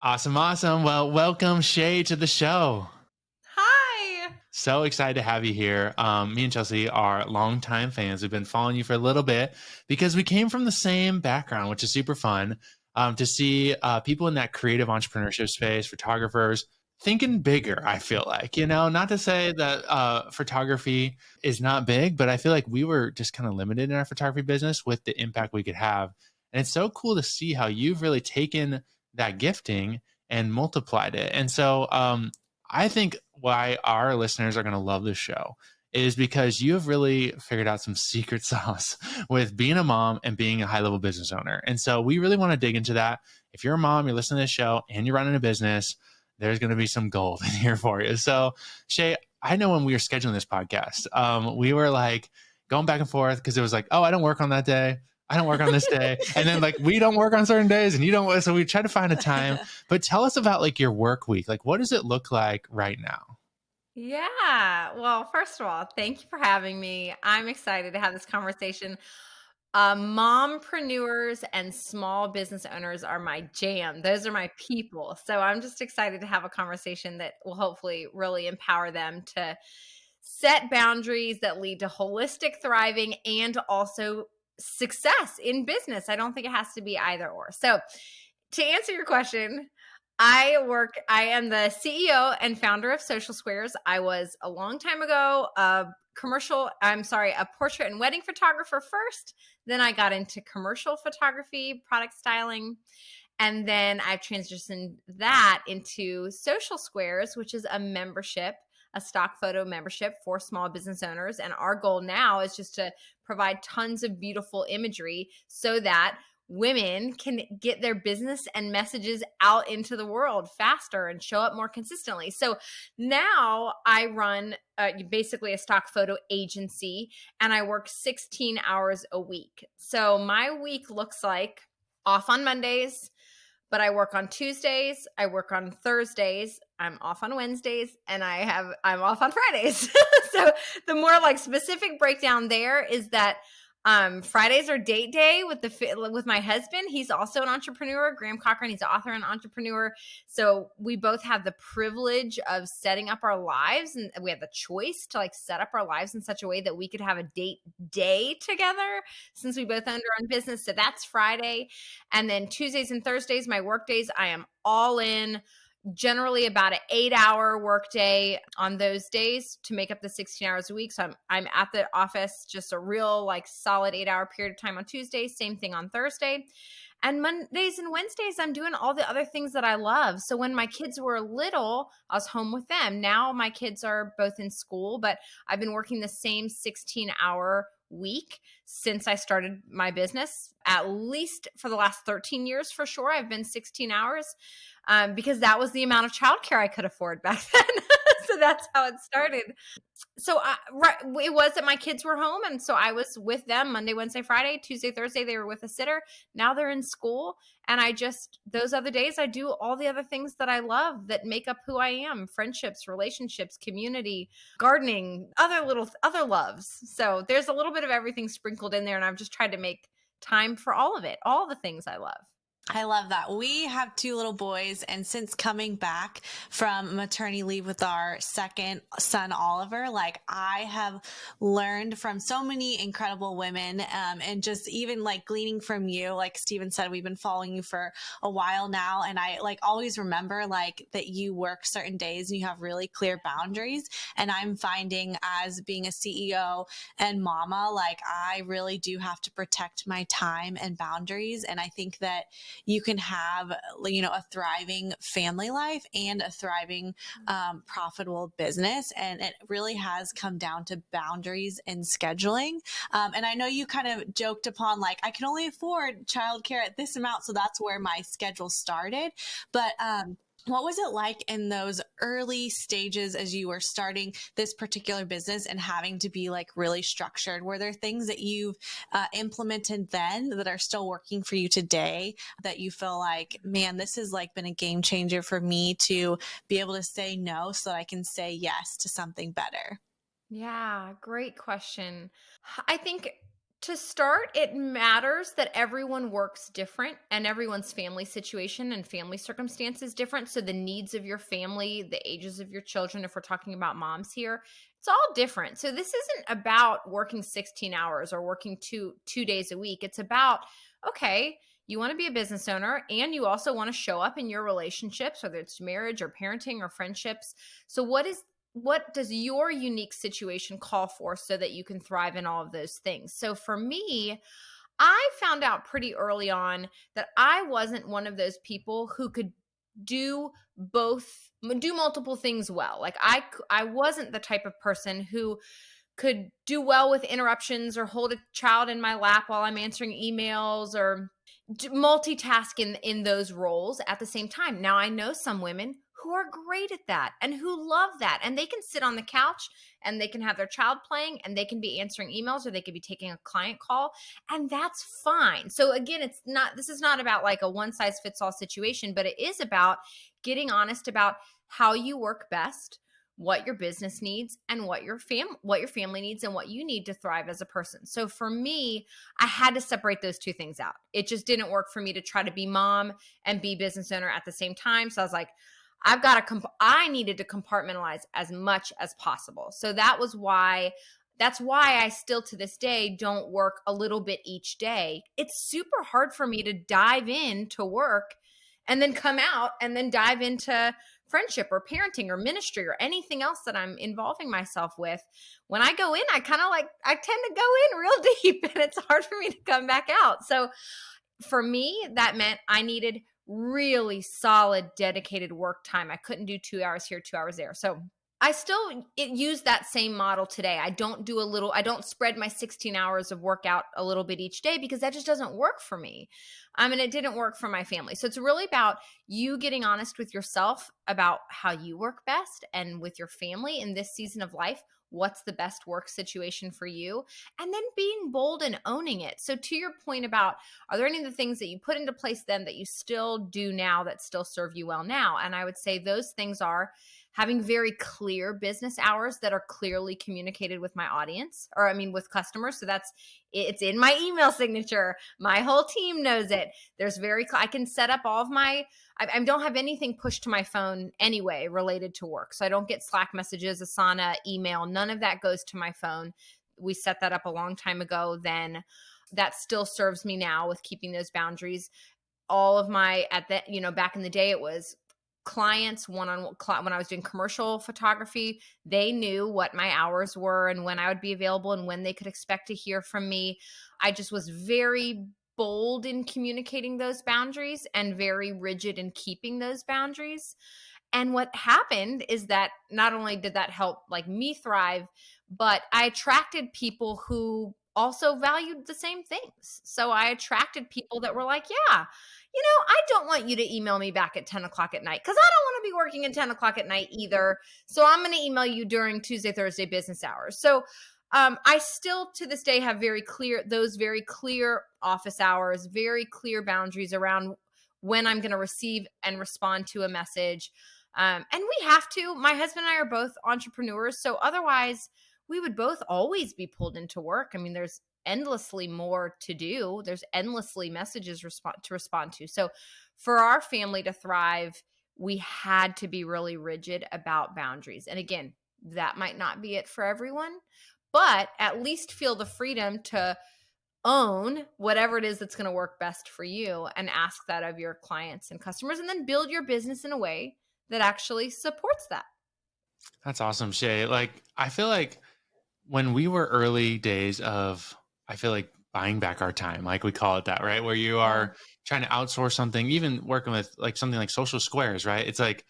Awesome. Awesome. Well, welcome Shay to the show. Hi. So excited to have you here. Me and Chelsea are longtime fans. We've been following you for a little bit because we came from the same background, which is super fun to see people in that creative entrepreneurship space, photographers, thinking bigger, I feel like. Not to say that photography is not big, but I feel like we were just kind of limited in our photography business with the impact we could have. And it's so cool to see how you've really taken that gifting and multiplied it. And so I think why our listeners are going to love this show is because you have really figured out some secret sauce with being a mom and being a high level business owner. And so we really want to dig into that. If you're a mom, you're listening to this show and you're running a business, there's going to be some gold in here for you. So Shay, I know when we were scheduling this podcast, we were like going back and forth because it was like, oh, I don't work on that day. I don't work on this day. And then like, we don't work on certain days and you don't. So we try to find a time, but tell us about like your work week. Like, what does it look like right now? Yeah. Well, first of all, thank you for having me. I'm excited to have this conversation. Mompreneurs and small business owners are my jam. Those are my people. So I'm just excited to have a conversation that will hopefully really empower them to set boundaries that lead to holistic thriving and also success in business. I don't think it has to be either or. So to answer your question, I am the CEO and founder of Social Squares. I was a long time ago a portrait and wedding photographer first. Then I got into commercial photography, product styling. And then I've transitioned that into Social Squares, which is a stock photo membership for small business owners. And our goal now is just to provide tons of beautiful imagery so that women can get their business and messages out into the world faster and show up more consistently. So now I run basically a stock photo agency and I work 16 hours a week. So my week looks like off on Mondays, but I work on Tuesdays, I work on Thursdays, I'm off on Wednesdays, and I'm off on Fridays. So the more like specific breakdown there is that Fridays are date day with my husband. He's also an entrepreneur, Shay Cochrane. He's an author and entrepreneur. So we both have the privilege of setting up our lives, and we have the choice to like set up our lives in such a way that we could have a date day together since we both own our own business. So that's Friday. And then Tuesdays and Thursdays, my work days, I am all in. Generally about an 8-hour workday on those days to make up the 16 hours a week. So I'm at the office just a real like solid 8-hour period of time on Tuesday, same thing on Thursday. And Mondays and Wednesdays, I'm doing all the other things that I love. So when my kids were little, I was home with them. Now my kids are both in school, but I've been working the same 16-hour week since I started my business, at least for the last 13 years for sure. I've been 16 hours because that was the amount of childcare I could afford back then. So that's how it started. So it was that my kids were home. And so I was with them Monday, Wednesday, Friday, Tuesday, Thursday, they were with a sitter. Now they're in school. And those other days, I do all the other things that I love that make up who I am: friendships, relationships, community, gardening, other loves. So there's a little bit of everything sprinkled in there. And I've just tried to make time for all of it, all the things I love. I love that. We have 2 little boys, and since coming back from maternity leave with our second son, Oliver, like I have learned from so many incredible women, and just even like gleaning from you, like Steven said, we've been following you for a while now. And I like always remember like that you work certain days and you have really clear boundaries. And I'm finding as being a CEO and mama, like I really do have to protect my time and boundaries. And I think that you can have, a thriving family life and a thriving, profitable business. And it really has come down to boundaries and scheduling. And I know you kind of joked upon like, I can only afford childcare at this amount. So that's where my schedule started. But, what was it like in those early stages as you were starting this particular business and having to be like really structured? Were there things that you've implemented then that are still working for you today that you feel like, man, this has like been a game changer for me to be able to say no so that I can say yes to something better? Yeah, great question. I think To start, it matters that everyone works different and everyone's family situation and family circumstance is different. So the needs of your family, the ages of your children, if we're talking about moms here, it's all different. So this isn't about working 16 hours or working two days a week. It's about, okay, you want to be a business owner and you also want to show up in your relationships, whether it's marriage or parenting or friendships. So what does your unique situation call for so that you can thrive in all of those things? So for me, I found out pretty early on that I wasn't one of those people who could do do multiple things well. Like I wasn't the type of person who could do well with interruptions or hold a child in my lap while I'm answering emails or multitask in those roles at the same time. Now I know some women who are great at that and who love that, and they can sit on the couch and they can have their child playing and they can be answering emails or they could be taking a client call, and that's fine. So again, this is not about like a one size fits all situation, but it is about getting honest about how you work best, what your business needs, and what your family needs, and what you need to thrive as a person. So for me, I had to separate those two things out. It just didn't work for me to try to be mom and be business owner at the same time. So I was like, I needed to compartmentalize as much as possible. So that's why I still to this day don't work a little bit each day. It's super hard for me to dive into work and then come out and then dive into friendship or parenting or ministry or anything else that I'm involving myself with. When I go in, I tend to go in real deep and it's hard for me to come back out. So for me, that meant I needed really solid, dedicated work time. I couldn't do 2 hours here, 2 hours there. So I still use that same model today. I don't spread my 16 hours of workout a little bit each day because that just doesn't work for me. It didn't work for my family. So it's really about you getting honest with yourself about how you work best and with your family in this season of life. What's the best work situation for you? And then being bold and owning it. So to your point about, are there any of the things that you put into place then that you still do now that still serve you well now? And I would say those things are having very clear business hours that are clearly communicated with my audience, with customers. So it's in my email signature. My whole team knows it. I can set up all of I don't have anything pushed to my phone anyway related to work. So I don't get Slack messages, Asana, email. None of that goes to my phone. We set that up a long time ago. Then that still serves me now with keeping those boundaries. All of back in the day, it was clients when I was doing commercial photography, they knew what my hours were and when I would be available and when they could expect to hear from me. I just was very bold in communicating those boundaries and very rigid in keeping those boundaries. And what happened is that not only did that help like me thrive, but I attracted people who also valued the same things. So I attracted people that were like, yeah, I don't want you to email me back at 10 o'clock at night because I don't want to be working at 10 o'clock at night either. So I'm going to email you during Tuesday, Thursday business hours. So I still to this day have very clear office hours, very clear boundaries around when I'm going to receive and respond to a message. And we have to. My husband and I are both entrepreneurs. So otherwise, we would both always be pulled into work. There's endlessly more to do. There's endlessly messages to respond to. So for our family to thrive, we had to be really rigid about boundaries. And again, that might not be it for everyone, but at least feel the freedom to own whatever it is that's going to work best for you and ask that of your clients and customers, and then build your business in a way that actually supports that. That's awesome, Shay. I feel like when we were early days of, I feel like buying back our time, like we call it that, right? Where you are trying to outsource something, even working with like something like social squares, right? It's like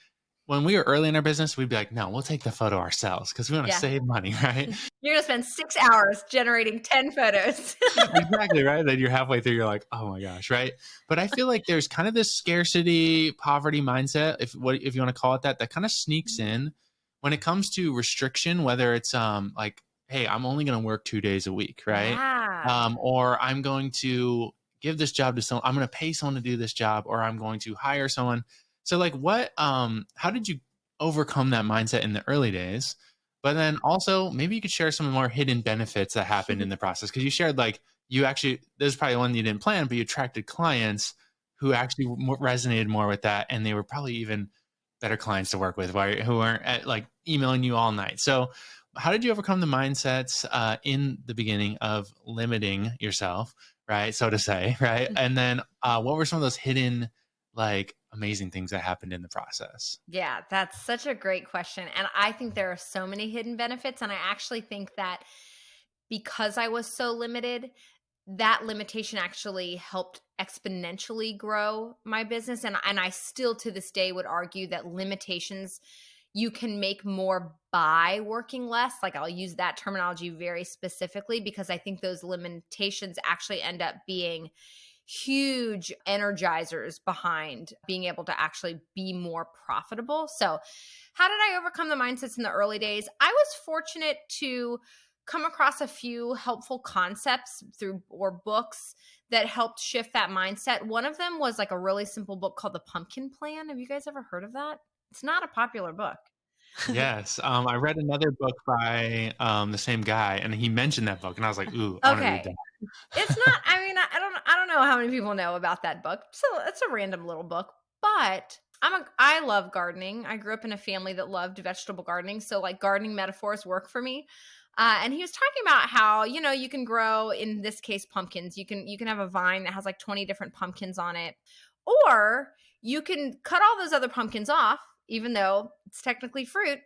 when we were early in our business, we'd be like, no, we'll take the photo ourselves because we want to save money, right? You're going to spend 6 hours generating 10 photos. Exactly, right? Then you're halfway through, you're like, oh my gosh, right? But I feel like there's kind of this scarcity, poverty mindset, if you want to call it that, that kind of sneaks in when it comes to restriction, whether it's like, hey, I'm only going to work 2 days a week, right? Yeah. Or I'm going to give this job to someone, I'm going to pay someone to do this job, or I'm going to hire someone. So like how did you overcome that mindset in the early days? But then also maybe you could share some more hidden benefits that happened in the process. Cause you shared like you actually, there's probably one you didn't plan, but you attracted clients who actually resonated more with that. And they were probably even better clients to work with, right? Who aren't like emailing you all night. So how did you overcome the mindsets in the beginning of limiting yourself, right? So to say, right? And then what were some of those hidden, like amazing things that happened in the process? Yeah, that's such a great question. And I think there are so many hidden benefits. And I actually think that because I was so limited, that limitation actually helped exponentially grow my business. And I still to this day would argue that limitations, you can make more by working less. Like I'll use that terminology very specifically because I think those limitations actually end up being huge energizers behind being able to actually be more profitable. So, how did I overcome the mindsets in the early days? I was fortunate to come across a few helpful concepts through or books that helped shift that mindset. One of them was like a really simple book called The Pumpkin Plan. Have you guys ever heard of that? It's not a popular book. Yes. I read another book by the same guy, and he mentioned that book, and I was like, ooh, I want to read that. Okay. It's not, I mean, I don't know how many people know about that book. So it's a random little book, but I love gardening. I grew up in a family that loved vegetable gardening. So like gardening metaphors work for me. And he was talking about how, you know, you can grow, in this case, pumpkins. You can have a vine that has like 20 different pumpkins on it, or you can cut all those other pumpkins off, even though it's technically fruit.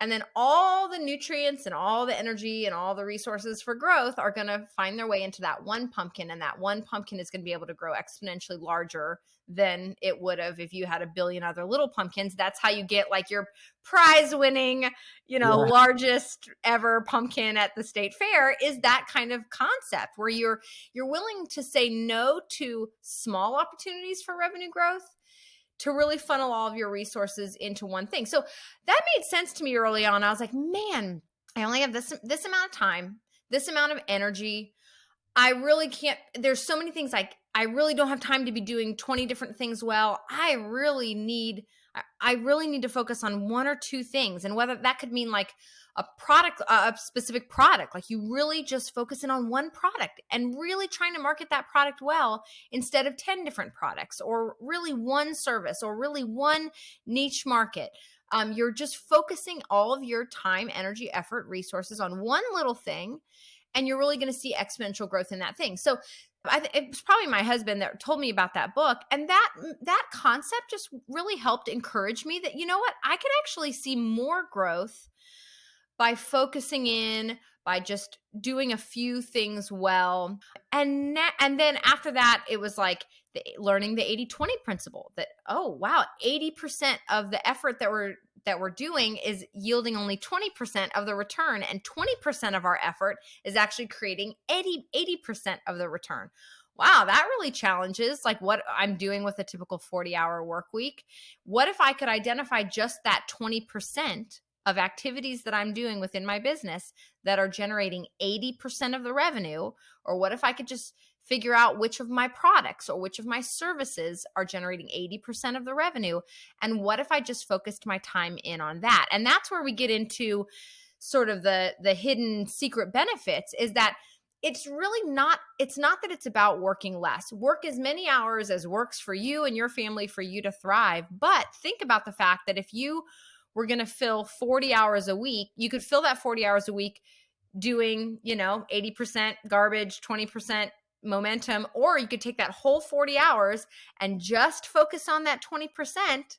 And then all the nutrients and all the energy and all the resources for growth are going to find their way into that one pumpkin. And that one pumpkin is going to be able to grow exponentially larger than it would have if you had a billion other little pumpkins. That's how you get like your prize winning, largest ever pumpkin at the state fair, is that kind of concept where you're willing to say no to small opportunities for revenue growth to really funnel all of your resources into one thing. So that made sense to me early on. I was like, man, I only have this amount of time, this amount of energy. I really can't, there's so many things like I really don't have time to be doing 20 different things well. I really need to focus on one or two things. And whether that could mean like a product, a specific product, like you really just focusing on one product and really trying to market that product well instead of 10 different products, or really one service, or really one niche market. You're just focusing all of your time, energy, effort, resources on one little thing, and you're really going to see exponential growth in that thing. So it was probably my husband that told me about that book. And that concept just really helped encourage me that, you know what, I could actually see more growth by focusing in, by just doing a few things well. And then after that, it was like learning the 80-20 principle that, oh, wow, 80% of the effort that we're doing is yielding only 20% of the return, and 20% of our effort is actually creating 80% of the return. Wow, that really challenges like what I'm doing with a typical 40-hour work week. What if I could identify just that 20% of activities that I'm doing within my business that are generating 80% of the revenue? Or what if I could just figure out which of my products or which of my services are generating 80% of the revenue? And what if I just focused my time in on that? And that's where we get into sort of the hidden secret benefits, is that it's really not, it's not that it's about working less. Work as many hours as works for you and your family for you to thrive. But think about the fact that if you were going to fill 40 hours a week, you could fill that 40 hours a week doing, 80% garbage, 20% momentum, or you could take that whole 40 hours and just focus on that 20%.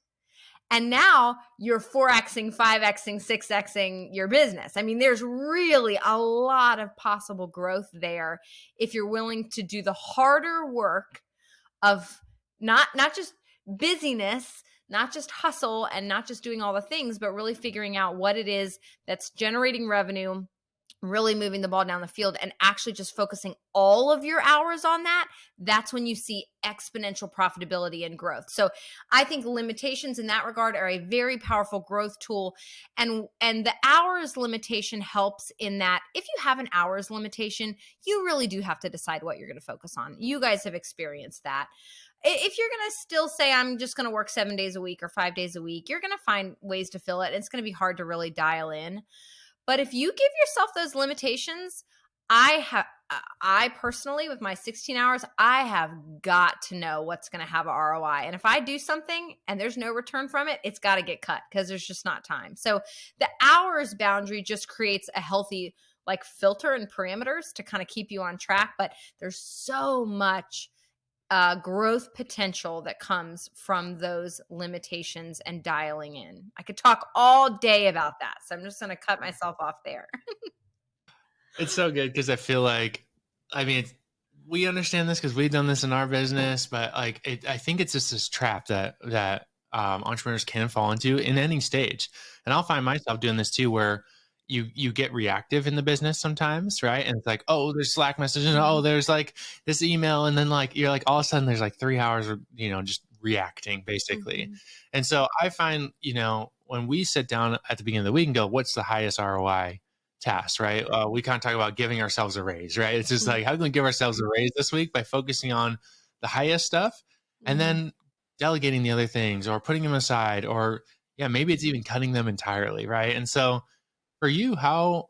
And now you're 4Xing, 5Xing, 6Xing your business. I mean, there's really a lot of possible growth there if you're willing to do the harder work of not just busyness, not just hustle, and not just doing all the things, but really figuring out what it is that's generating revenue, really moving the ball down the field, and actually just focusing all of your hours on that. That's when you see exponential profitability and growth. So I think limitations in that regard are a very powerful growth tool. And the hours limitation helps in that if you have an hours limitation, you really do have to decide what you're going to focus on. You guys have experienced that. If you're going to still say, I'm just going to work 7 days a week or 5 days a week, you're going to find ways to fill it. It's going to be hard to really dial in. But if you give yourself those limitations, I I personally, with my 16 hours, I have got to know what's going to have a ROI. And if I do something and there's no return from it, it's got to get cut because there's just not time. So the hours boundary just creates a healthy like filter and parameters to kind of keep you on track. But there's so much growth potential that comes from those limitations and dialing in. I could talk all day about that. So I'm just going to cut myself off there. It's so good because I feel like, I mean, we understand this because we've done this in our business, but like, I think it's just this trap that entrepreneurs can fall into in any stage. And I'll find myself doing this too, where you get reactive in the business sometimes, right? And it's like, oh, there's Slack messages, and oh, there's like this email, and then like you're like all of a sudden there's like 3 hours of just reacting basically. And so I find when we sit down at the beginning of the week and go, what's the highest ROI task, right? We kind of talk about giving ourselves a raise, right? It's just like, how can we give ourselves a raise this week by focusing on the highest stuff and then delegating the other things or putting them aside, or maybe it's even cutting them entirely, right? And so for you, how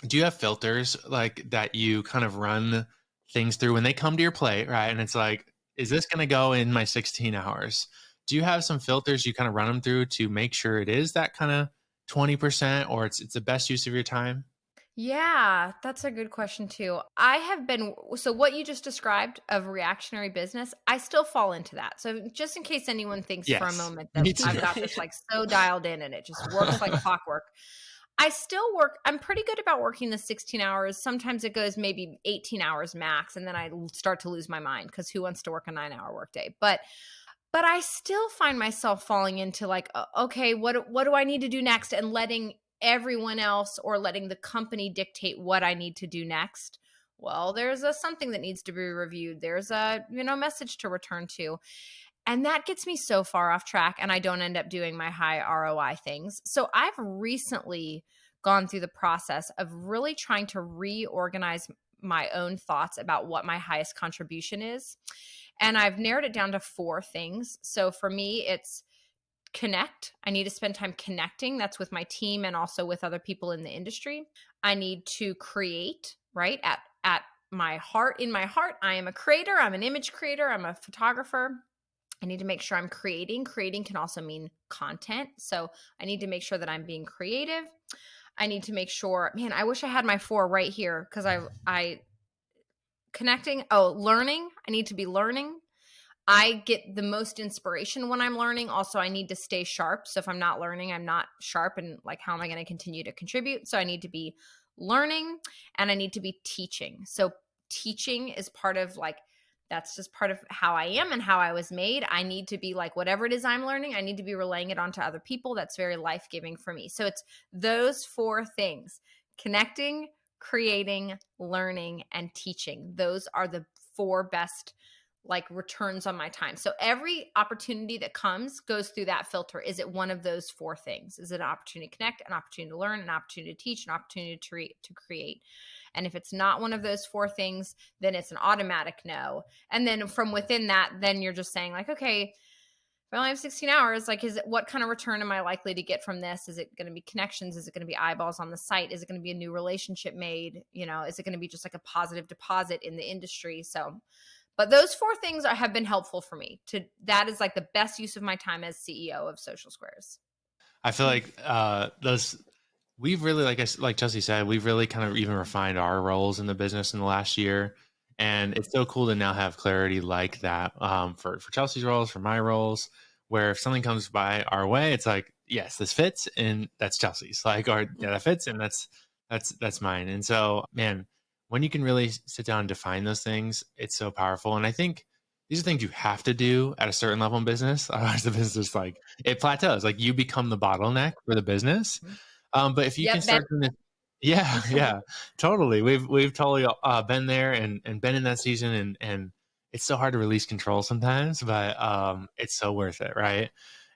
do you have filters like that you kind of run things through when they come to your plate, right? And it's like, is this going to go in my 16 hours? Do you have some filters you kind of run them through to make sure it is that kind of 20% or it's the best use of your time? Yeah, that's a good question too. I have been, so what you just described of reactionary business, I still fall into that. So just in case anyone thinks for a Yes, moment that me too. I've got this like so dialed in and it just works like clockwork, I still work. I'm pretty good about working the 16 hours. Sometimes it goes maybe 18 hours max. And then I start to lose my mind because who wants to work a 9-hour workday? But I still find myself falling into like, okay, what do I need to do next? And letting everyone else or letting the company dictate what I need to do next. Well, there's something that needs to be reviewed. There's a message to return to. And that gets me so far off track and I don't end up doing my high ROI things. So I've recently gone through the process of really trying to reorganize my own thoughts about what my highest contribution is. And I've narrowed it down to 4 things. So for me, it's connect. I need to spend time connecting. That's with my team and also with other people in the industry. I need to create, right? At my heart, in my heart, I am a creator. I'm an image creator. I'm a photographer. I need to make sure I'm creating. Creating can also mean content. So I need to make sure that I'm being creative. I need to make sure, man, I wish I had my 4 right here because I connecting. Oh, learning. I need to be learning. I get the most inspiration when I'm learning. Also, I need to stay sharp. So if I'm not learning, I'm not sharp. And like, how am I going to continue to contribute? So I need to be learning and I need to be teaching. So teaching is part of like, that's just part of how I am and how I was made. I need to be like, whatever it is I'm learning, I need to be relaying it onto other people. That's very life-giving for me. So it's those 4 things: connecting, creating, learning, and teaching. Those are the 4 best like returns on my time. So every opportunity that comes goes through that filter. Is it one of those 4 things? Is it an opportunity to connect, an opportunity to learn, an opportunity to teach, an opportunity to create? And if it's not one of those 4 things, then it's an automatic no. And then from within that, then you're just saying like, okay, if I only have 16 hours, like, what kind of return am I likely to get from this? Is it going to be connections? Is it going to be eyeballs on the site? Is it going to be a new relationship made? Is it going to be just like a positive deposit in the industry? So, but those 4 things have been helpful for me. That is like the best use of my time as CEO of Social Squares. I feel like we've really, like Chelsea said, we've really kind of even refined our roles in the business in the last year. And it's so cool to now have clarity like that for Chelsea's roles, for my roles, where if something comes by our way, it's like, yes, this fits and that's Chelsea's. Like, or yeah, that fits and that's mine. And so, man, when you can really sit down and define those things, it's so powerful. And I think these are things you have to do at a certain level in business. Otherwise, the business like it plateaus. Like you become the bottleneck for the business. But if you can start doing this, yeah, totally. We've totally been there and been in that season, and it's so hard to release control sometimes, but it's so worth it, right?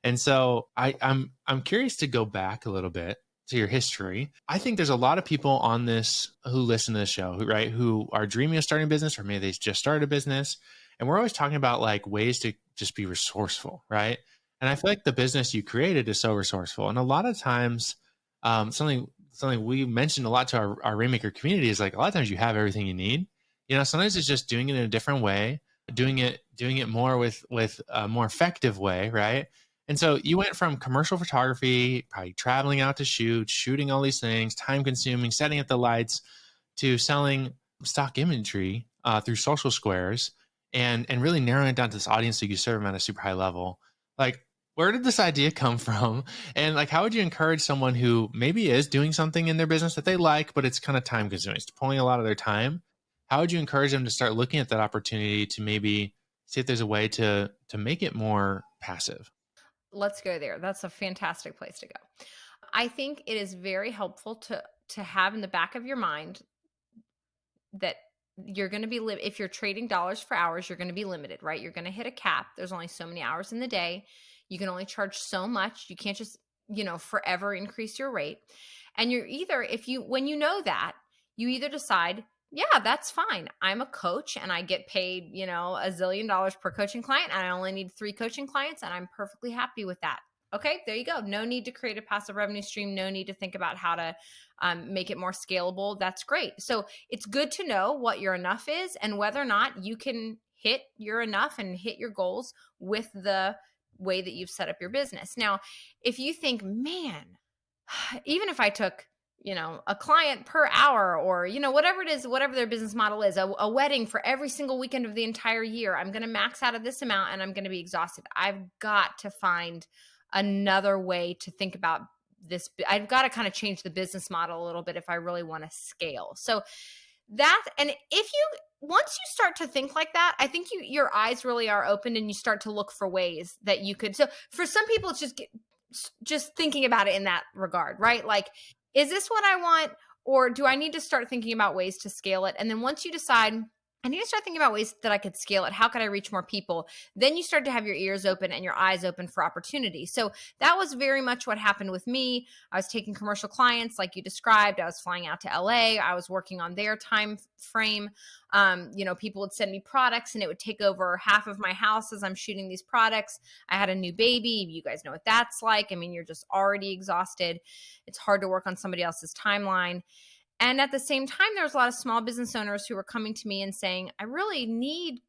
And so I'm curious to go back a little bit to your history. I think there's a lot of people on this who listen to the show, right, who are dreaming of starting a business, or maybe they just started a business, and we're always talking about like ways to just be resourceful, right? And I feel like the business you created is so resourceful, and a lot of times something something we mentioned a lot to our Rainmaker community is like, a lot of times you have everything you need. Sometimes it's just doing it in a different way, doing it more with a more effective way, right? And so you went from commercial photography, probably traveling out to shooting all these things, time consuming, setting up the lights, to selling stock imagery through social squares, and really narrowing it down to this audience so you can serve them at a super high level. Like, where did this idea come from? And like, how would you encourage someone who maybe is doing something in their business that they like, but it's kind of time consuming, it's pulling a lot of their time? How would you encourage them to start looking at that opportunity to maybe see if there's a way to make it more passive? Let's go there. That's a fantastic place to go. I think it is very helpful to have in the back of your mind that you're going to be if you're trading dollars for hours, you're going to be limited, right? You're going to hit a cap. There's only so many hours in the day. You can only charge so much. You can't just, forever increase your rate. And you're either, when you know that, you either decide, yeah, that's fine. I'm a coach and I get paid, $1 zillion per coaching client, and I only need 3 coaching clients, and I'm perfectly happy with that. Okay, there you go. No need to create a passive revenue stream. No need to think about how to make it more scalable. That's great. So it's good to know what your enough is and whether or not you can hit your enough and hit your goals with the way that you've set up your business. Now, if you think, man, even if I took a client per hour, or, whatever it is, whatever their business model is, a wedding for every single weekend of the entire year, I'm going to max out at this amount and I'm going to be exhausted. I've got to find another way to think about this. I've got to kind of change the business model a little bit if I really want to scale. So and if once you start to think like that, I think your eyes really are opened and you start to look for ways that you could. So for some people, it's just thinking about it in that regard, right? Like, is this what I want? Or do I need to start thinking about ways to scale it? And then once you decide, I need to start thinking about ways that I could scale it, how could I reach more people? Then you start to have your ears open and your eyes open for opportunity. So that was very much what happened with me. I was taking commercial clients like you described. I was flying out to LA. I was working on their time frame. People would send me products and it would take over half of my house as I'm shooting these products. I had a new baby. You guys know what that's like. I mean, you're just already exhausted. It's hard to work on somebody else's timeline. And at the same time, there was a lot of small business owners who were coming to me and saying, I really need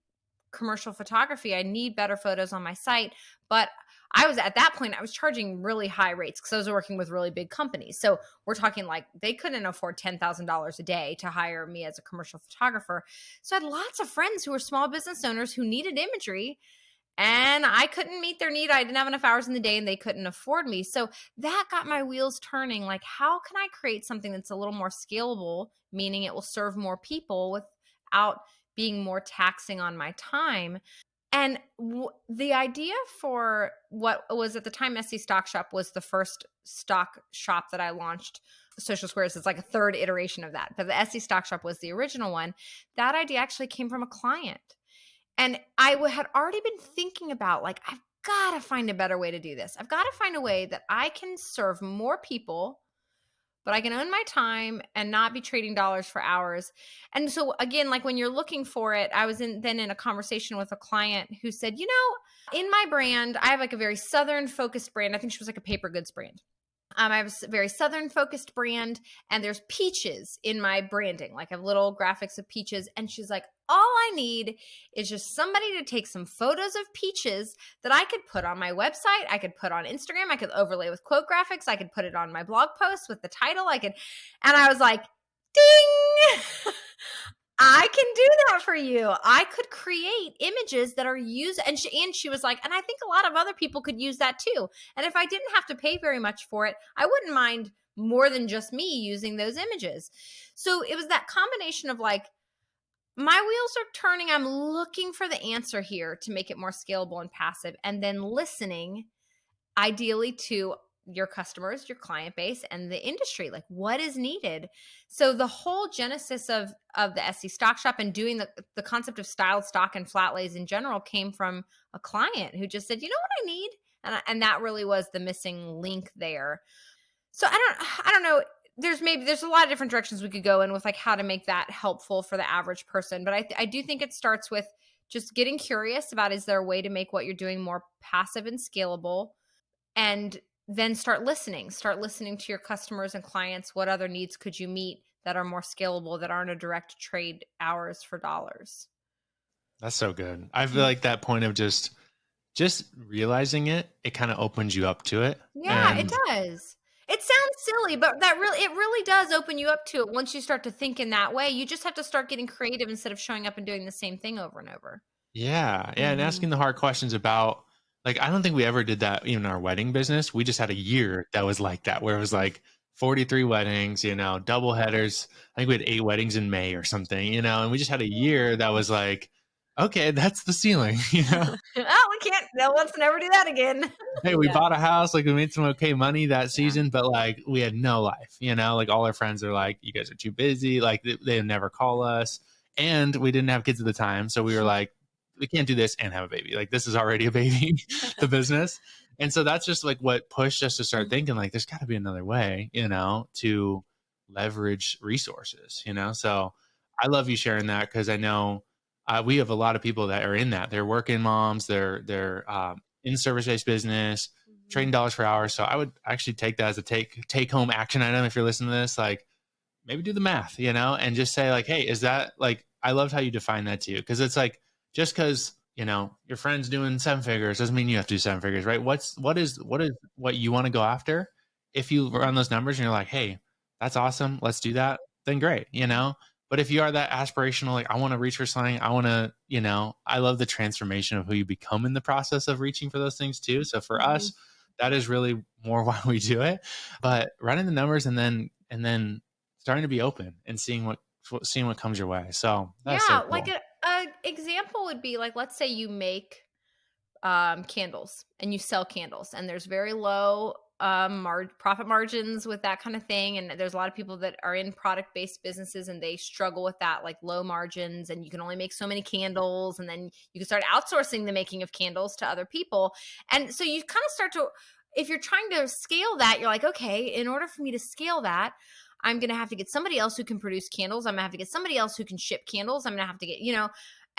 commercial photography. I need better photos on my site. But I was charging really high rates because I was working with really big companies. So we're talking like they couldn't afford $10,000 a day to hire me as a commercial photographer. So I had lots of friends who were small business owners who needed imagery, and I couldn't meet their need. I didn't have enough hours in the day and they couldn't afford me. So that got my wheels turning. Like, how can I create something that's a little more scalable, meaning it will serve more people without being more taxing on my time? And the idea for what was at the time Etsy Stock Shop was the first stock shop that I launched. Social Squares is like a third iteration of that. But the Etsy Stock Shop was the original one. That idea actually came from a client. And I had already been thinking about, like, I've got to find a better way to do this. I've got to find a way that I can serve more people, but I can own my time and not be trading dollars for hours. And so again, like when you're looking for it, I was then in a conversation with a client who said, in my brand, I have like a very Southern focused brand. I think she was like a paper goods brand. I have a very Southern focused brand, and there's peaches in my branding. Like I have little graphics of peaches. And she's like, all I need is just somebody to take some photos of peaches that I could put on my website. I could put on Instagram. I could overlay with quote graphics. I could put it on my blog post with the title. And I was like, ding, I can do that for you. I could create images that are used. And she was like, and I think a lot of other people could use that too. And if I didn't have to pay very much for it, I wouldn't mind more than just me using those images. So it was that combination of like, my wheels are turning. I'm looking for the answer here to make it more scalable and passive, and then listening ideally to your customers, your client base, and the industry, like what is needed. So the whole genesis of the Etsy Stock Shop and doing the concept of styled stock and flat lays in general came from a client who just said, you know what I need? And that really was the missing link there. So I don't know. There's a lot of different directions we could go in with like how to make that helpful for the average person. But I do think it starts with just getting curious about, is there a way to make what you're doing more passive and scalable? And then start listening. Start listening to your customers and clients. What other needs could you meet that are more scalable, that aren't a direct trade hours for dollars? That's so good. I feel like that point of just realizing it kind of opens you up to it. Yeah, it And does. It sounds silly, but it really does open you up to it once you start to think in that way. You just have to start getting creative instead of showing up and doing the same thing over and over. yeah, yeah, and Mhm. asking the hard questions about, like, I don't think we ever did that even in our wedding business. We just had a year that was like that, where it was like 43 weddings, double headers. I think we had 8 weddings in May or something, and we just had a year that was like, okay, that's the ceiling, Oh, we can't. No, let's never do that again. Hey, we Yeah. bought a house, like we made some okay money that Yeah. season, but like we had no life, like all our friends are like, you guys are too busy, like they never call us. And we didn't have kids at the time. So we were like, we can't do this and have a baby. Like this is already a baby, the business. And so that's just like what pushed us to start thinking like there's gotta be another way, to leverage resources, So I love you sharing that because I know we have a lot of people that are in that. They're working moms, they're in service-based business, trading dollars for hours. So I would actually take that as a take home action item. If you're listening to this, like maybe do the math, and just say like, hey, is that like, I loved how you define that too. Cause it's like, just cause, your friend's doing 7 figures doesn't mean you have to do 7 figures, right? What you want to go after. If you run those numbers and you're like, hey, that's awesome, let's do that, then great. But if you are that aspirational, like I want to reach for something, I want to, I love the transformation of who you become in the process of reaching for those things too. So for us, that is really more why we do it. But running the numbers and then starting to be open and seeing what comes your way. So that's so Yeah, like cool. a example would be like, let's say you make candles and you sell candles, and there's very low profit margins with that kind of thing, and there's a lot of people that are in product based businesses and they struggle with that, like low margins, and you can only make so many candles, and then you can start outsourcing the making of candles to other people. And so you kind of start to, if you're trying to scale that, you're like, okay, in order for me to scale that, I'm going to have to get somebody else who can produce candles. I'm going to have to get somebody else who can ship candles. I'm going to have to get,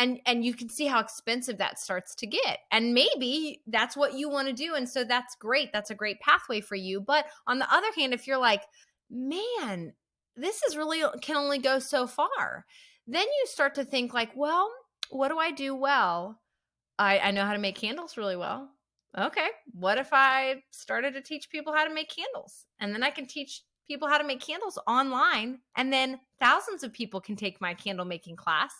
and you can see how expensive that starts to get. And maybe that's what you want to do. And so that's great. That's a great pathway for you. But on the other hand, if you're like, man, this is really can only go so far, then you start to think like, well, what do I do well? I know how to make candles really well. Okay, what if I started to teach people how to make candles? And then I can teach people how to make candles online, and then thousands of people can take my candle making class.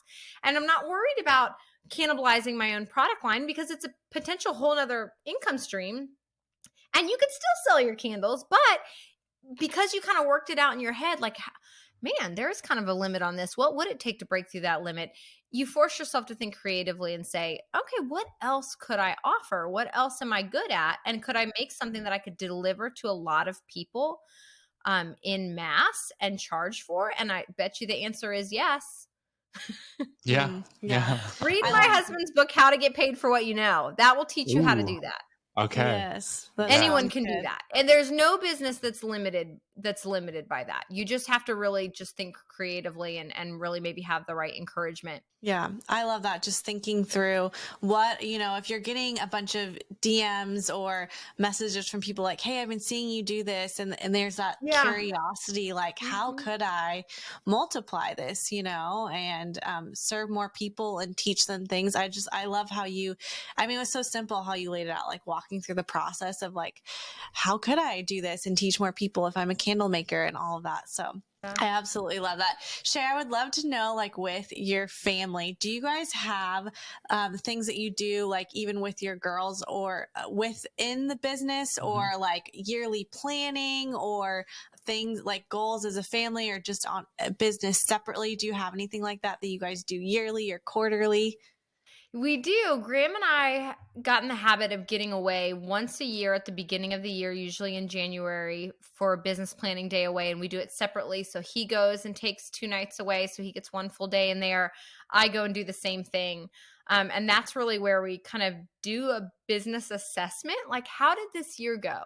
And I'm not worried about cannibalizing my own product line because it's a potential whole nother income stream. And you could still sell your candles, but because you kind of worked it out in your head, like, man, there's kind of a limit on this. What would it take to break through that limit? You force yourself to think creatively and say, okay, what else could I offer? What else am I good at? And could I make something that I could deliver to a lot of people in mass and charge for? And I bet you the answer is yes. Yeah. Yeah. Yeah. Read I my love husband's book, How to Get Paid for What You Know. That will teach you how to Ooh. do that. Okay. Yes, that Yeah. Anyone sounds can do good. that. And there's no business that's limited by that. You just have to really just think creatively and really maybe have the right encouragement. Yeah, I love that. Just thinking through what, if you're getting a bunch of DMs or messages from people like, hey, I've been seeing you do this. And there's that Yeah. curiosity, like, how could I multiply this, and serve more people and teach them things. I love how it was so simple how you laid it out, like walking through the process of like, how could I do this and teach more people if I'm a candle maker and all of that. So I absolutely love that. Shay, I would love to know, like with your family, do you guys have things that you do, like even with your girls or within the business or like yearly planning or things like goals as a family or just on a business separately? Do you have anything like that you guys do yearly or quarterly? We do. Graham and I got in the habit of getting away once a year at the beginning of the year, usually in January, for a business planning day away. And we do it separately. So he goes and takes 2 nights away. So he gets 1 full day in there. I go and do the same thing. And that's really where we kind of do a business assessment. Like, how did this year go?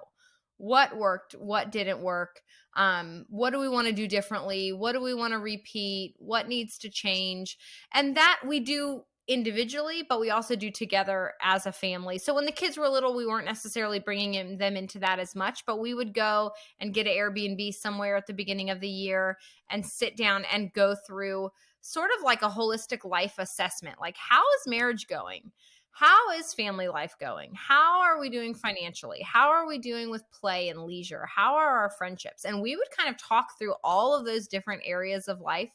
What worked? What didn't work? What do we want to do differently? What do we want to repeat? What needs to change? And that we do individually, but we also do together as a family. So when the kids were little, we weren't necessarily bringing them into that as much, but we would go and get an Airbnb somewhere at the beginning of the year and sit down and go through sort of like a holistic life assessment. Like, how is marriage going? How is family life going? How are we doing financially? How are we doing with play and leisure? How are our friendships? And we would kind of talk through all of those different areas of life,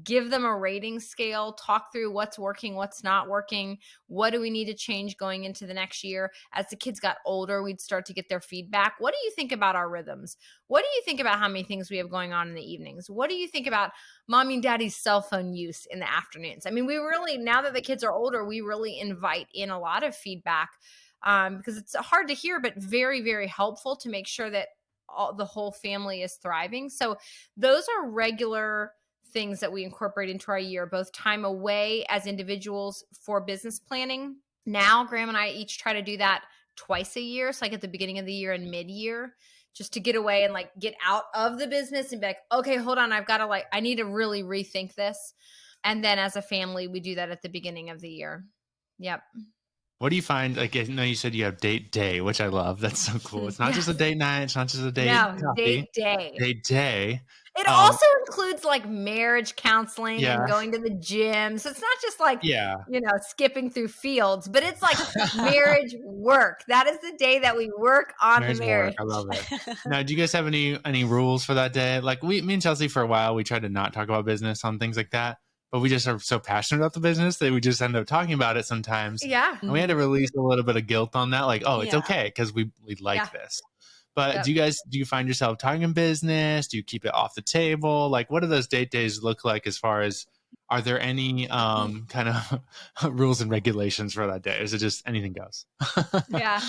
give them a rating scale, talk through what's working, what's not working, what do we need to change going into the next year. As the kids got older, we'd start to get their feedback. What do you think about our rhythms? What do you think about how many things we have going on in the evenings? What do you think about mommy and daddy's cell phone use in the afternoons? I mean, we really, now that the kids are older, we really invite in a lot of feedback because it's hard to hear, but very, very helpful to make sure that the whole family is thriving. So those are regular things that we incorporate into our year, both time away as individuals for business planning. Now, Graham and I each try to do that twice a year. So like at the beginning of the year and mid-year, just to get away and like get out of the business and be like, okay, hold on. I need to really rethink this. And then as a family, we do that at the beginning of the year. Yep. What do you find? Like, I know you said you have date day, which I love. That's so cool. It's not just a date night. It's not just a date coffee. Date day. Date day. It also includes like marriage counseling and Yeah. going to the gym. So it's not just like, Yeah. skipping through fields, but it's like marriage work. That is the day that we work on the marriage. Work. I love it. Now, do you guys have any rules for that day? Like me and Chelsea, for a while, we tried to not talk about business on things like that, but we just are so passionate about the business that we just end up talking about it sometimes. Yeah. And we had to release a little bit of guilt on that. Like, oh, it's okay because we like this. But do you find yourself talking business? Do you keep it off the table? Like, what do those date days look like as far as, are there any kind of rules and regulations for that day? Or is it just anything goes? Yeah.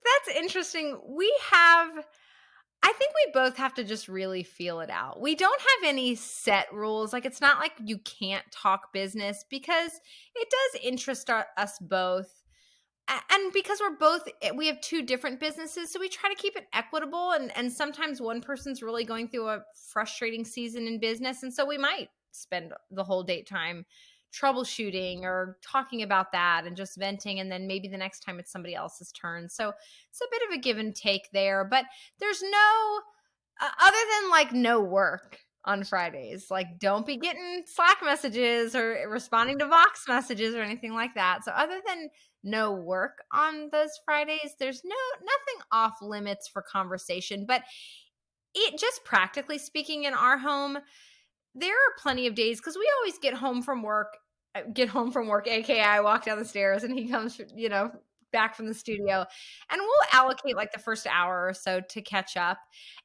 That's interesting. I think we both have to just really feel it out. We don't have any set rules. Like, it's not like you can't talk business because it does interest us both. And because we have two different businesses, so we try to keep it equitable. And sometimes one person's really going through a frustrating season in business. And so we might spend the whole date time troubleshooting or talking about that and just venting. And then maybe the next time it's somebody else's turn. So it's a bit of a give and take there. But there's other than like no work on Fridays. Like, don't be getting Slack messages or responding to Vox messages or anything like that. So other than no work on those Fridays, there's nothing off limits for conversation. But it just practically speaking in our home, there are plenty of days because we always get home from work, aka I walk down the stairs and he comes, back from the studio, and we'll allocate like the first hour or so to catch up.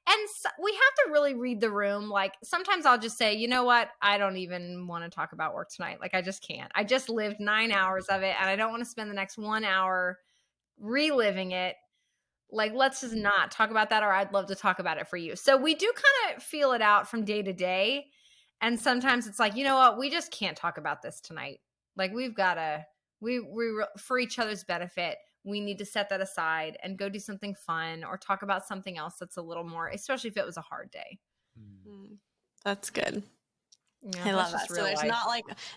And we have to really read the room. Like, sometimes I'll just say, you know what? I don't even want to talk about work tonight. Like, I just can't. I just lived 9 hours of it and I don't want to spend the next 1 hour reliving it. Like, let's just not talk about that, or I'd love to talk about it for you. So we do kind of feel it out from day to day. And sometimes it's like, you know what? We just can't talk about this tonight. Like, we've got to, we for each other's benefit, we need to set that aside and go do something fun or talk about something else that's a little more, especially if it was a hard day. That's good. Yeah, I love that. So there's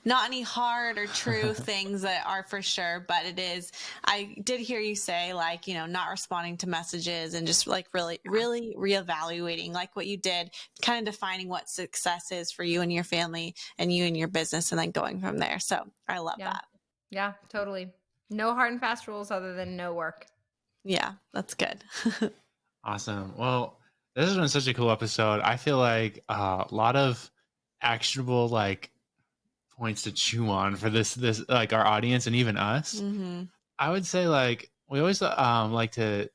not any hard or true things that are for sure, but it is, I did hear you say like, not responding to messages and just like really reevaluating like what you did, kind of defining what success is for you and your family and you and your business, and then going from there. So I love that. Yeah, totally. No hard and fast rules other than no work. Yeah, that's good. Awesome. Well, this has been such a cool episode. I feel like a lot of actionable like points to chew on for this like our audience and even us. I would say like we always like to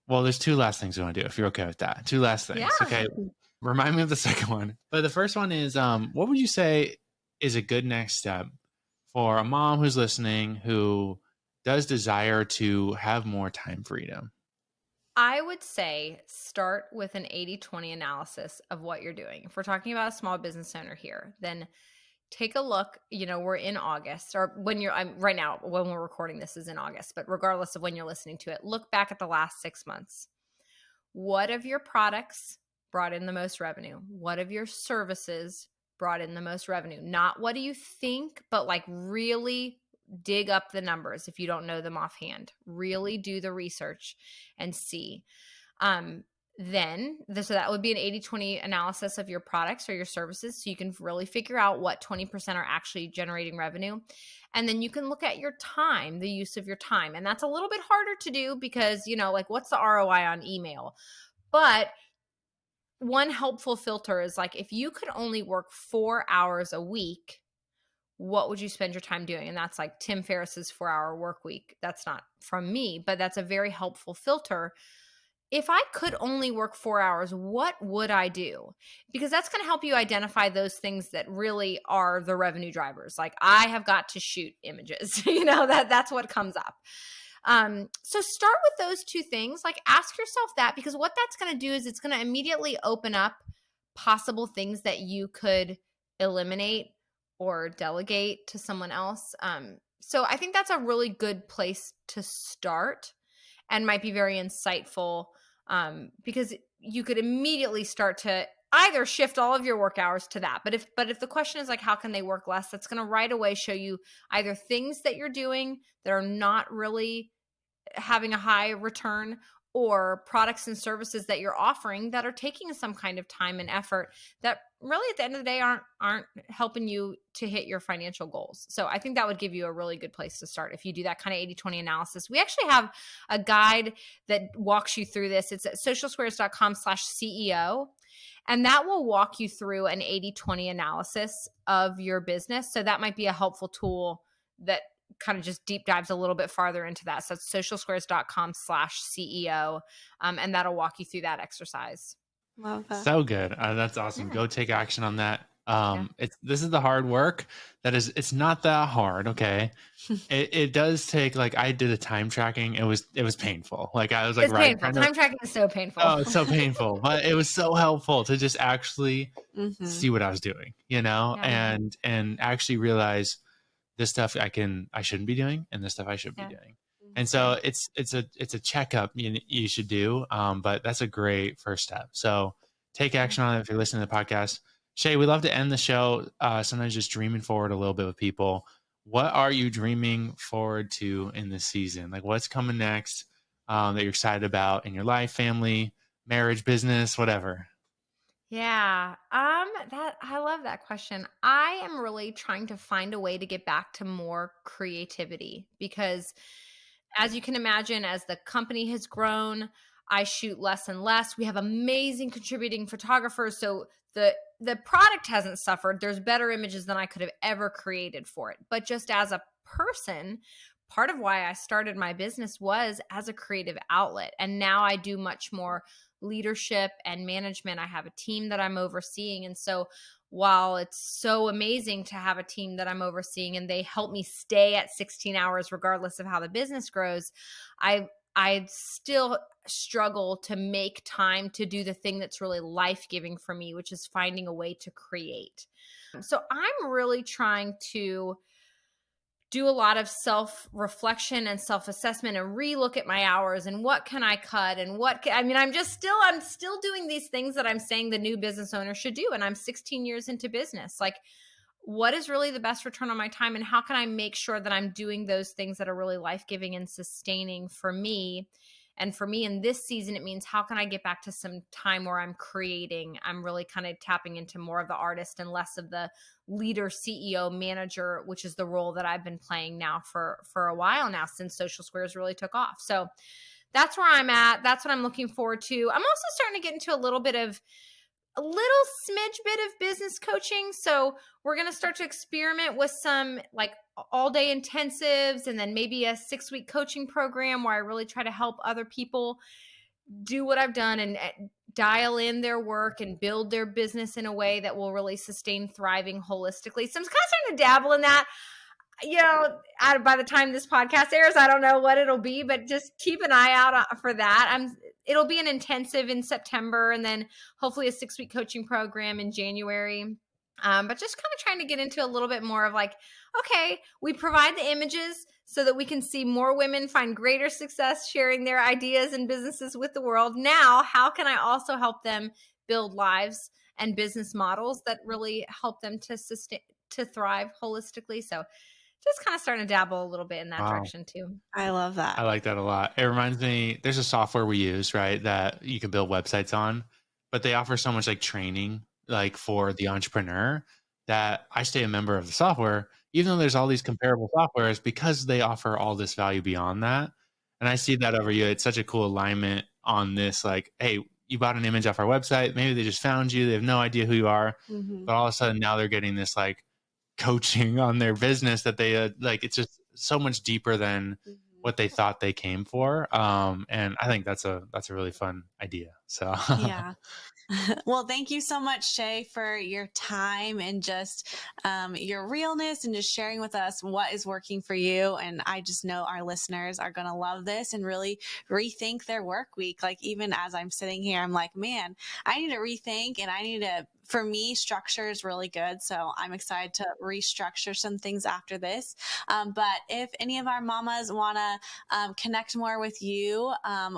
well, there's two last things we want to do if you're okay with that. Two last things. Yeah. Okay. Remind me of the second one. But the first one is what would you say is a good next step for a mom who's listening who does desire to have more time freedom? I would say start with an 80-20 analysis of what you're doing. If we're talking about a small business owner here, then take a look. We're in August, or right now, when we're recording this is in August, but regardless of when you're listening to it, look back at the last 6 months. What of your products brought in the most revenue? What of your services brought in the most revenue? Not what do you think, but like really dig up the numbers if you don't know them offhand. Really do the research and see. So that would be an 80-20 analysis of your products or your services. So you can really figure out what 20% are actually generating revenue. And then you can look at your time, the use of your time. And that's a little bit harder to do because, like what's the ROI on email? But one helpful filter is like, if you could only work 4 hours a week, what would you spend your time doing? And that's like Tim Ferriss's 4-hour work week. That's not from me, but that's a very helpful filter. If I could only work 4 hours, what would I do? Because that's going to help you identify those things that really are the revenue drivers. Like I have got to shoot images, that's what comes up. So start with those two things. Like ask yourself that, because what that's going to do is it's going to immediately open up possible things that you could eliminate or delegate to someone else. So I think that's a really good place to start and might be very insightful, because you could immediately start to either shift all of your work hours to that. But if the question is like, how can they work less? That's going to right away show you either things that you're doing that are not really having a high return, or products and services that you're offering that are taking some kind of time and effort that really at the end of the day aren't helping you to hit your financial goals. So I think that would give you a really good place to start if you do that kind of 80-20 analysis. We actually have a guide that walks you through this. It's at socialsquares.com/CEO. And that will walk you through an 80-20 analysis of your business. So that might be a helpful tool that kind of just deep dives a little bit farther into that. So it's socialsquares.com/CEO. And that'll walk you through that exercise. Love that. So good. That's awesome. Yeah. Go take action on that. This is the hard work. It's not that hard. Okay. It does take, like, I did a time tracking. It was painful. Like I was like, It's painful. Time tracking is so painful. Oh, it's so painful, but it was so helpful to just actually see what I was doing, and actually realize this stuff I shouldn't be doing, and this stuff I should be doing. And so it's a checkup you should do. But that's a great first step. So take action on it if you're listening to the podcast. Shay, we love to end the show sometimes just dreaming forward a little bit with people. What are you dreaming forward to in this season? Like what's coming next that you're excited about in your life, family, marriage, business, whatever? Yeah. I love that question. I am really trying to find a way to get back to more creativity because, as you can imagine, as the company has grown, I shoot less and less. We have amazing contributing photographers, so the product hasn't suffered. There's better images than I could have ever created for it. But just as a person, part of why I started my business was as a creative outlet. And now I do much more leadership and management. I have a team that I'm overseeing. And so while it's so amazing to have a team that I'm overseeing and they help me stay at 16 hours regardless of how the business grows, I still struggle to make time to do the thing that's really life-giving for me, which is finding a way to create. So I'm really trying to do a lot of self-reflection and self-assessment and relook at my hours and what can I cut and I'm still doing these things that I'm saying the new business owner should do. And I'm 16 years into business. Like, what is really the best return on my time, and how can I make sure that I'm doing those things that are really life-giving and sustaining for me? And for me in this season, it means how can I get back to some time where I'm creating? I'm really kind of tapping into more of the artist and less of the leader, CEO, manager, which is the role that I've been playing now for a while now since Social Squares really took off. So that's where I'm at. That's what I'm looking forward to. I'm also starting to get into a little smidge bit of business coaching. So we're going to start to experiment with some like all day intensives and then maybe a 6-week coaching program where I really try to help other people do what I've done and dial in their work and build their business in a way that will really sustain thriving holistically. So I'm kind of starting to dabble in that. By the time this podcast airs, I don't know what it'll be, but just keep an eye out for that. It'll be an intensive in September and then hopefully a 6-week coaching program in January. But just kind of trying to get into a little bit more of like, okay, we provide the images so that we can see more women find greater success sharing their ideas and businesses with the world. Now, how can I also help them build lives and business models that really help them to thrive holistically. So just kind of starting to dabble a little bit in that Wow. direction too. I love that. I like that a lot. It reminds me, there's a software we use, right, that you can build websites on, but they offer so much like training, like for the entrepreneur, that I stay a member of the software, even though there's all these comparable softwares, because they offer all this value beyond that. And I see that over you. It's such a cool alignment on this. Like, hey, you bought an image off our website. Maybe they just found you. They have no idea who you are, but all of a sudden now they're getting this like coaching on their business that they like. It's just so much deeper than what they thought they came for. And I think that's a really fun idea. So Yeah. Well, thank you so much, Shay, for your time and just your realness and just sharing with us what is working for you. And I just know our listeners are going to love this and really rethink their work week. Like, even as I'm sitting here, I'm like, man, I need to rethink, and I need to, for me, structure is really good. So I'm excited to restructure some things after this. But if any of our mamas want to connect more with you,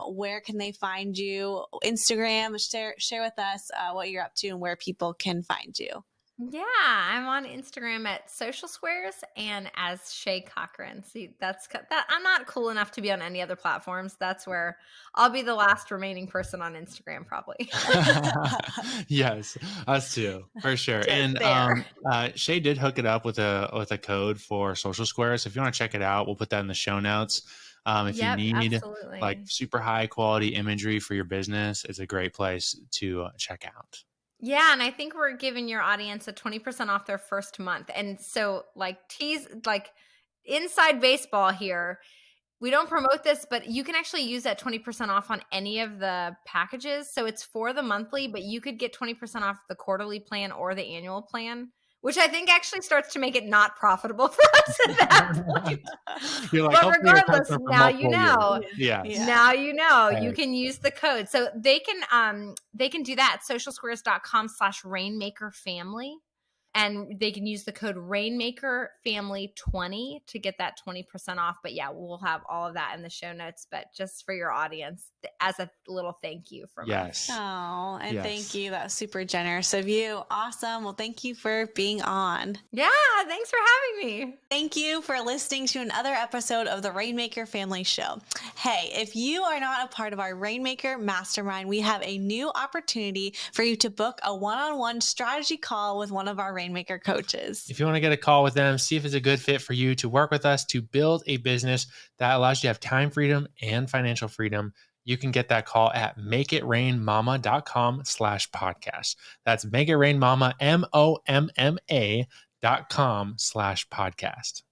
where can they find you? Instagram, share with us what you're up to and where people can find you. Yeah, I'm on Instagram at Social Squares and as Shay Cochrane. See, that I'm not cool enough to be on any other platforms. That's where I'll be the last remaining person on Instagram, probably. yes, us too, for sure. Just And there. Shay did hook it up with a code for Social Squares. If you want to check it out, we'll put that in the show notes. If you Yep, need absolutely. like super high quality imagery for your business, it's a great place to check out. Yeah, and I think we're giving your audience a 20% off their first month. And so like inside baseball here, we don't promote this, but you can actually use that 20% off on any of the packages. So it's for the monthly, but you could get 20% off the quarterly plan or the annual plan, which I think actually starts to make it not profitable for us at that point. You're like, But regardless, now you know. Yeah. Now you know. You can use the code. So they can do that at socialsquares.com/rainmakerfamily. And they can use the code RainmakerFamily20 to get that 20% off. But yeah, we'll have all of that in the show notes. But just for your audience, as a little thank you from us. Oh, and thank you. That was super generous of you. Awesome. Well, thank you for being on. Yeah, thanks for having me. Thank you for listening to another episode of the Rainmaker Family Show. Hey, if you are not a part of our Rainmaker Mastermind, we have a new opportunity for you to book a one-on-one strategy call with one of our Rainmaker coaches. If you want to get a call with them, see if it's a good fit for you to work with us to build a business that allows you to have time freedom and financial freedom, you can get that call at makeitrainmama.com/podcast. That's makeitrainmama, MOMMA.com/podcast.